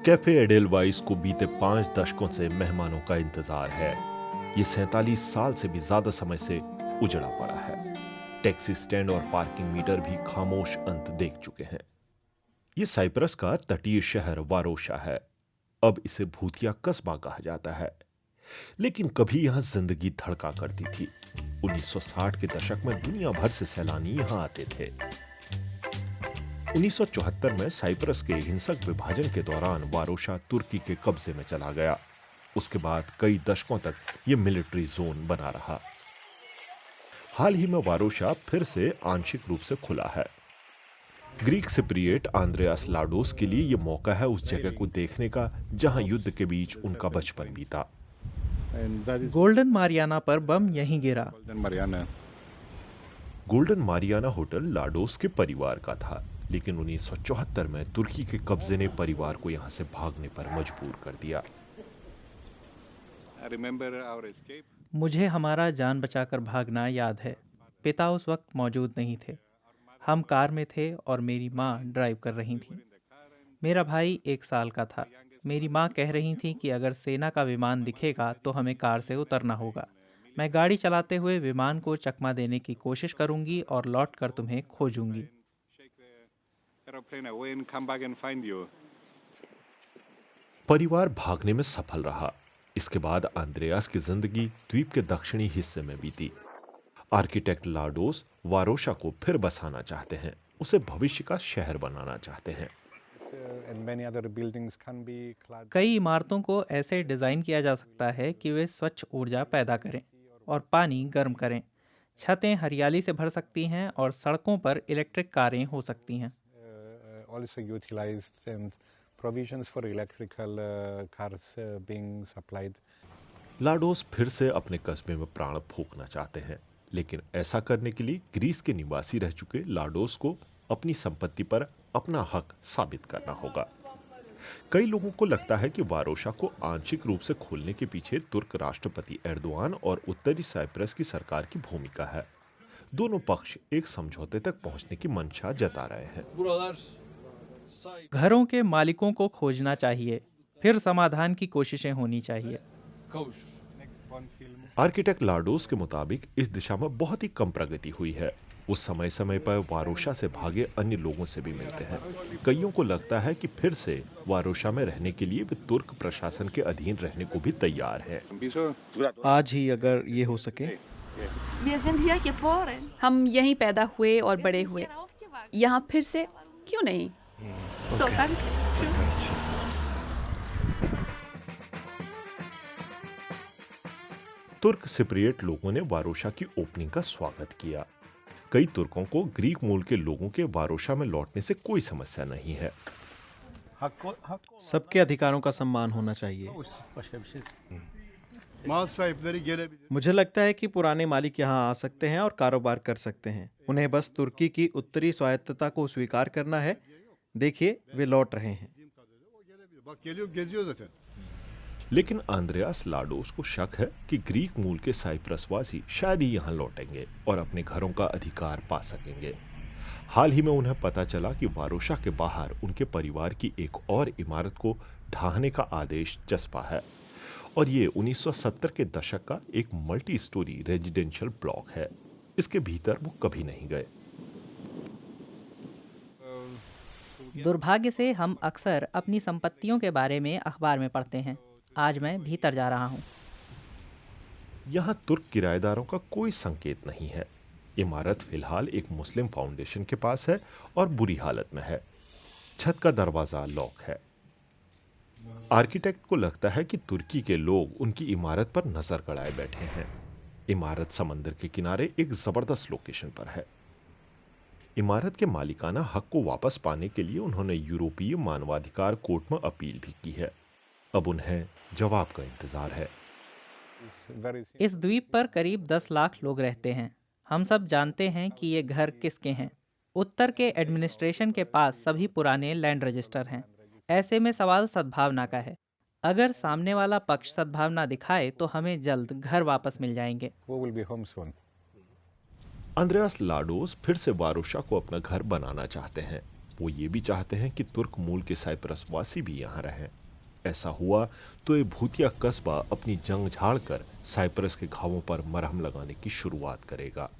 Cafe Edelweiss को बीते 5 दशकों से मेहमानों का इंतजार है। ये 47 साल से भी ज्यादा समय से उजड़ा पड़ा है। टैक्सी स्टैंड और पार्किंग मीटर भी खामोश अंत देख चुके हैं। ये साइप्रस का तटीय शहर वारोशा है। अब इसे भूतिया कस्बा कहा जाता है, लेकिन कभी यहां जिंदगी धड़का करती थी। 1960 के दशक में दुनिया भर से सैलानी यहां आते थे। 1974 में साइप्रस के हिंसक विभाजन के दौरान वारोशा तुर्की के कब्जे में चला गया। उसके बाद कई दशकों तक यह मिलिट्री जोन बना रहा। हाल ही में वारोशा फिर से आंशिक रूप से खुला है। ग्रीक सिप्रिएट आंद्रेयास लाडोस के लिए यह मौका है उस जगह को देखने का जहां युद्ध के बीच उनका बचपन बीता। गोल्डन मारियाना पर बम यहीं गिरा। गोल्डन मारियाना होटल लाडोस के परिवार का था, लेकिन 1974 में तुर्की के कब्जे ने परिवार को यहां से भागने पर मजबूर कर दिया। मुझे हमारा जान बचाकर भागना याद है। पिता उस वक्त मौजूद नहीं थे। हम कार में थे और मेरी माँ ड्राइव कर रही थी। मेरा भाई 1 साल का था। मेरी माँ कह रही थी कि अगर सेना का विमान दिखेगा तो हमें कार से उतरना होगा। मैं गाड़ी चलाते हुए विमान को चकमा देने की कोशिश करूंगी और लौटकर तुम्हें खोजूंगी। परिवार भागने में सफल रहा। इसके बाद आंद्रेयास की जिंदगी द्वीप के दक्षिणी हिस्से में बीती। आर्किटेक्ट लाडोस वारोशा को फिर बसाना चाहते हैं, उसे भविष्य का शहर बनाना चाहते हैं। कई इमारतों को ऐसे डिज़ाइन किया जा सकता है कि वे स्वच्छ ऊर्जा पैदा करें और पानी गर्म करें। छतें हरियाली से भर सकती हैं और सड़कों पर इलेक्ट्रिक कारें हो सकती हैं। Also utilized and provisions for electrical cars being supplied. लाडोस फिर से अपने कस्बे में प्राण फूंकना चाहते हैं, लेकिन ऐसा करने के लिए ग्रीस के निवासी रह चुके लाडोस को अपनी संपत्ति पर अपना हक साबित करना होगा। कई लोगों को लगता है कि वारोशा को आंशिक रूप से खोलने के पीछे तुर्क राष्ट्रपति एर्दोआन और उत्तरी साइप्रस की सरकार की भूमिका है। दोनों पक्ष एक समझौते तक पहुंचने की मंशा जता रहे हैं। घरों के मालिकों को खोजना चाहिए, फिर समाधान की कोशिशें होनी चाहिए। आर्किटेक्ट लाडोस के मुताबिक इस दिशा में बहुत ही कम प्रगति हुई है। वो समय समय पर वारोशा से भागे अन्य लोगों से भी मिलते हैं। कईयों को लगता है कि फिर से वारोशा में रहने के लिए वे तुर्क प्रशासन के अधीन रहने को भी तैयार है। आज ही अगर ये हो सके। हम यहीं पैदा हुए और बड़े हुए, यहाँ फिर से क्यों नहीं? तुर्क सिप्रिएट लोगों ने वारोशा की ओपनिंग का स्वागत किया। कई तुर्कों को ग्रीक मूल के लोगों के वारोशा में लौटने से कोई समस्या नहीं है। सबके अधिकारों का सम्मान होना चाहिए। मुझे लगता है कि पुराने मालिक यहाँ आ सकते हैं और कारोबार कर सकते हैं। उन्हें बस तुर्की की उत्तरी स्वायत्तता को स्वीकार करना है। देखिए, वे लौट रहे हैं। लेकिन आंद्रेयास लाडोस को शक है कि ग्रीक मूल के साइप्रसवासी शायद ही यहाँ लौटेंगे और अपने घरों का अधिकार पा सकेंगे। हाल ही में उन्हें पता चला कि वारोशा के बाहर उनके परिवार की एक और इमारत को ढाहने का आदेश चस्पा है, और ये 1970 के दशक का एक मल्टी स्टोरी रेजिडेंशियल ब्लॉक है। इसके भीतर वो कभी नहीं गए। दुर्भाग्य से हम अक्सर अपनी संपत्तियों के बारे में अखबार में पढ़ते हैं। आज मैं भीतर जा रहा हूँ। यहाँ तुर्क किराएदारों का कोई संकेत नहीं है। इमारत फिलहाल एक मुस्लिम फाउंडेशन के पास है और बुरी हालत में है। छत का दरवाजा लॉक है। आर्किटेक्ट को लगता है कि तुर्की के लोग उनकी इमारत पर नजर गड़ाए बैठे हैं। इमारत समंदर के किनारे एक जबरदस्त लोकेशन पर है। इमारत के मालिकाना हक को वापस पाने के लिए उन्होंने यूरोपीय मानवाधिकार कोर्ट में अपील भी की है। अब उन्हें जवाब का इंतजार है। इस द्वीप पर करीब 10 लाख लोग रहते हैं। हम सब जानते हैं कि ये घर किसके हैं। उत्तर के एडमिनिस्ट्रेशन के पास सभी पुराने लैंड रजिस्टर हैं। ऐसे में सवाल सद्भावना का है। अगर सामने वाला पक्ष सद्भावना दिखाए तो हमें जल्द घर वापस मिल जाएंगे। आंद्रेयास लाडोस फिर से वारोशा को अपना घर बनाना चाहते हैं। वो ये भी चाहते हैं कि तुर्क मूल के साइप्रस वासी भी यहाँ रहें। ऐसा हुआ तो ये भूतिया कस्बा अपनी जंग झाड़ कर साइप्रस के घावों पर मरहम लगाने की शुरुआत करेगा।